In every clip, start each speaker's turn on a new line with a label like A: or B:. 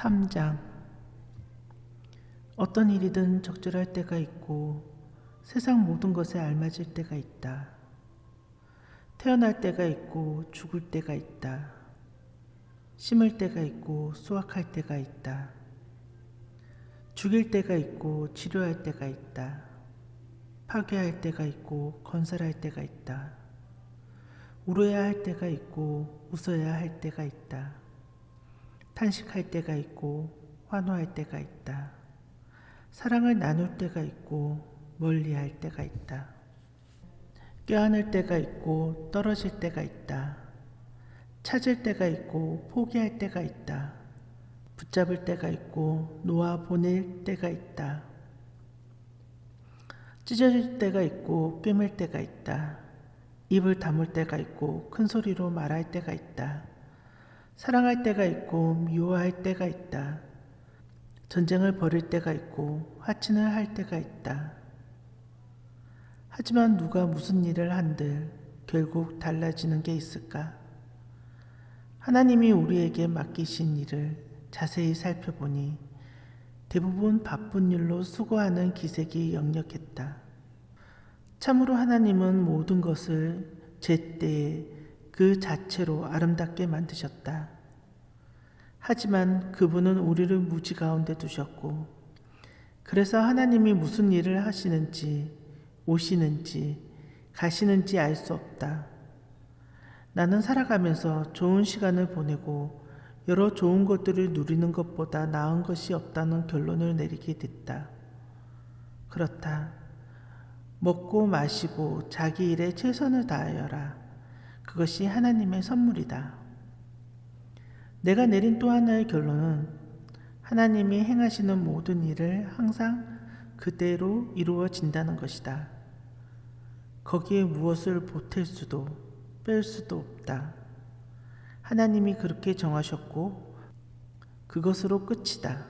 A: 3장. 어떤 일이든 적절할 때가 있고 세상 모든 것에 알맞을 때가 있다. 태어날 때가 있고 죽을 때가 있다. 심을 때가 있고 수확할 때가 있다. 죽일 때가 있고 치료할 때가 있다. 파괴할 때가 있고 건설할 때가 있다. 울어야 할 때가 있고 웃어야 할 때가 있다. 탄식할 때가 있고 환호할 때가 있다. 사랑을 나눌 때가 있고 멀리할 때가 있다. 껴안을 때가 있고 떨어질 때가 있다. 찾을 때가 있고 포기할 때가 있다. 붙잡을 때가 있고 놓아 보낼 때가 있다. 찢어질 때가 있고 꿰맬 때가 있다. 입을 다물 때가 있고 큰 소리로 말할 때가 있다. 사랑할 때가 있고 미워할 때가 있다. 전쟁을 벌일 때가 있고 화친을 할 때가 있다. 하지만 누가 무슨 일을 한들 결국 달라지는 게 있을까? 하나님이 우리에게 맡기신 일을 자세히 살펴보니 대부분 바쁜 일로 수고하는 기색이 역력했다. 참으로 하나님은 모든 것을 제때에 그 자체로 아름답게 만드셨다. 하지만 그분은 우리를 무지 가운데 두셨고, 그래서 하나님이 무슨 일을 하시는지, 오시는지, 가시는지 알 수 없다. 나는 살아가면서 좋은 시간을 보내고 여러 좋은 것들을 누리는 것보다 나은 것이 없다는 결론을 내리게 됐다. 그렇다. 먹고 마시고 자기 일에 최선을 다하여라. 그것이 하나님의 선물이다. 내가 내린 또 하나의 결론은 하나님이 행하시는 모든 일을 항상 그대로 이루어진다는 것이다. 거기에 무엇을 보탤 수도 뺄 수도 없다. 하나님이 그렇게 정하셨고 그것으로 끝이다.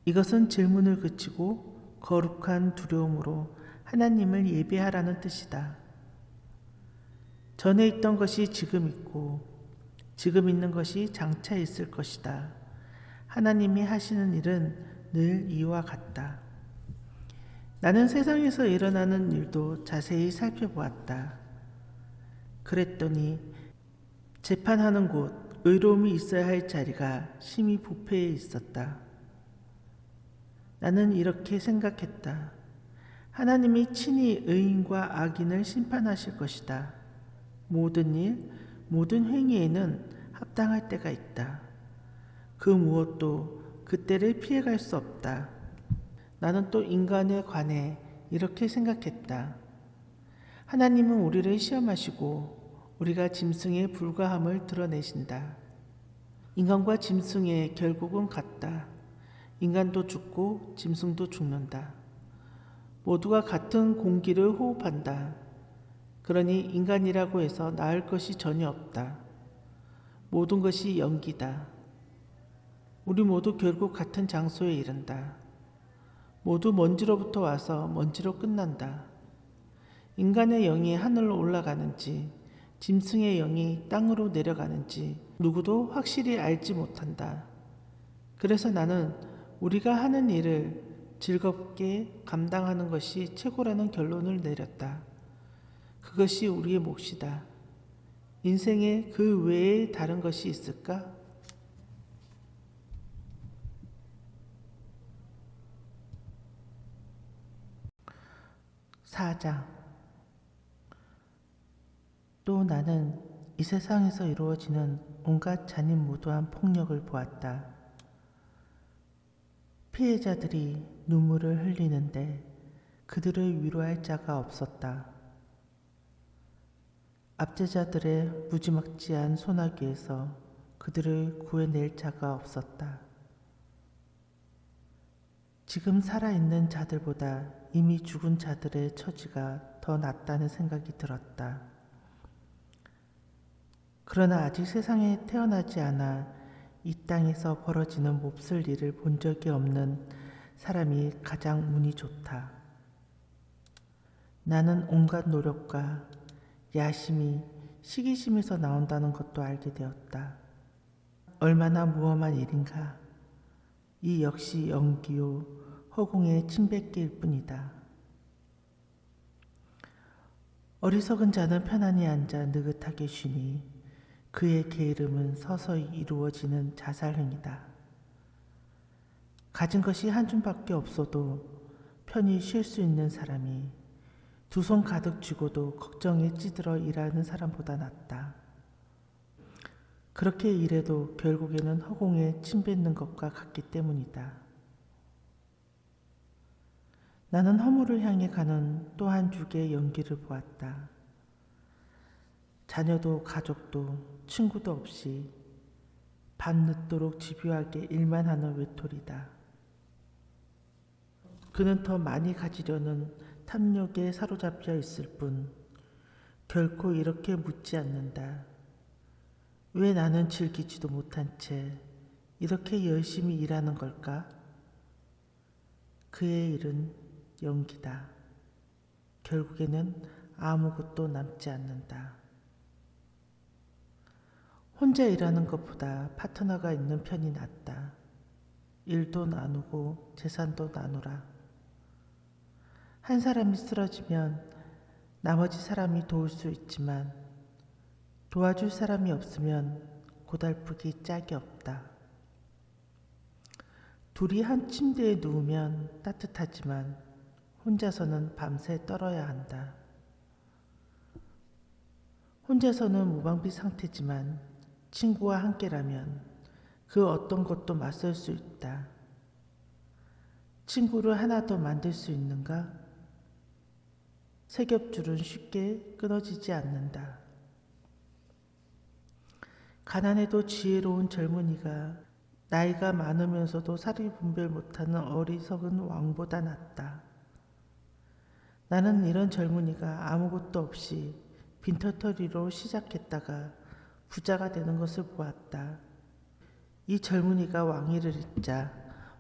A: 이것은 질문을 그치고 거룩한 두려움으로 하나님을 예배하라는 뜻이다. 전에 있던 것이 지금 있고 지금 있는 것이 장차 있을 것이다. 하나님이 하시는 일은 늘 이와 같다. 나는 세상에서 일어나는 일도 자세히 살펴보았다. 그랬더니 재판하는 곳, 의로움이 있어야 할 자리가 심히 부패해 있었다. 나는 이렇게 생각했다. 하나님이 친히 의인과 악인을 심판하실 것이다. 모든 일, 모든 행위에는 합당할 때가 있다. 그 무엇도 그때를 피해갈 수 없다. 나는 또 인간에 관해 이렇게 생각했다. 하나님은 우리를 시험하시고 우리가 짐승에 불과함을 드러내신다. 인간과 짐승의 결국은 같다. 인간도 죽고 짐승도 죽는다. 모두가 같은 공기를 호흡한다. 그러니 인간이라고 해서 나을 것이 전혀 없다. 모든 것이 연기다. 우리 모두 결국 같은 장소에 이른다. 모두 먼지로부터 와서 먼지로 끝난다. 인간의 영이 하늘로 올라가는지 짐승의 영이 땅으로 내려가는지 누구도 확실히 알지 못한다. 그래서 나는 우리가 하는 일을 즐겁게 감당하는 것이 최고라는 결론을 내렸다. 그것이 우리의 몫이다. 인생에 그 외에 다른 것이 있을까? 사장. 또 나는 이 세상에서 이루어지는 온갖 잔인무도한 폭력을 보았다. 피해자들이 눈물을 흘리는데 그들을 위로할 자가 없었다. 압제자들의 무지막지한 소나기에서 그들을 구해낼 자가 없었다. 지금 살아있는 자들보다 이미 죽은 자들의 처지가 더 낫다는 생각이 들었다. 그러나 아직 세상에 태어나지 않아 이 땅에서 벌어지는 몹쓸 일을 본 적이 없는 사람이 가장 운이 좋다. 나는 온갖 노력과 야심이 시기심에서 나온다는 것도 알게 되었다. 얼마나 무엄한 일인가. 이 역시 연기요 허공의 침뱉기일 뿐이다. 어리석은 자는 편안히 앉아 느긋하게 쉬니 그의 게으름은 서서히 이루어지는 자살행위다. 가진 것이 한 줌밖에 없어도 편히 쉴 수 있는 사람이 두 손 가득 쥐고도 걱정에 찌들어 일하는 사람보다 낫다. 그렇게 일해도 결국에는 허공에 침 뱉는 것과 같기 때문이다. 나는 허물을 향해 가는 또 한 죽의 연기를 보았다. 자녀도 가족도 친구도 없이 밤늦도록 집요하게 일만 하는 외톨이다. 그는 더 많이 가지려는 탐욕에 사로잡혀 있을 뿐 결코 이렇게 묻지 않는다. 왜 나는 즐기지도 못한 채 이렇게 열심히 일하는 걸까? 그의 일은 연기다. 결국에는 아무것도 남지 않는다. 혼자 일하는 것보다 파트너가 있는 편이 낫다. 일도 나누고 재산도 나누라. 한 사람이 쓰러지면 나머지 사람이 도울 수 있지만 도와줄 사람이 없으면 고달프기 짝이 없다. 둘이 한 침대에 누우면 따뜻하지만 혼자서는 밤새 떨어야 한다. 혼자서는 무방비 상태지만 친구와 함께라면 그 어떤 것도 맞설 수 있다. 친구를 하나 더 만들 수 있는가? 색엽줄은 쉽게 끊어지지 않는다. 가난해도 지혜로운 젊은이가 나이가 많으면서도 사리 분별 못하는 어리석은 왕보다 낫다. 나는 이런 젊은이가 아무것도 없이 빈털터리로 시작했다가 부자가 되는 것을 보았다. 이 젊은이가 왕위를 잇자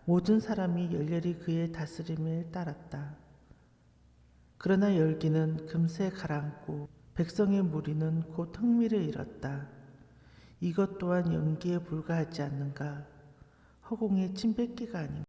A: 모든 사람이 열렬히 그의 다스림을 따랐다. 그러나 열기는 금세 가라앉고 백성의 무리는 곧 흥미를 잃었다. 이것 또한 연기에 불과하지 않는가? 허공의 침뱉기가 아닌가?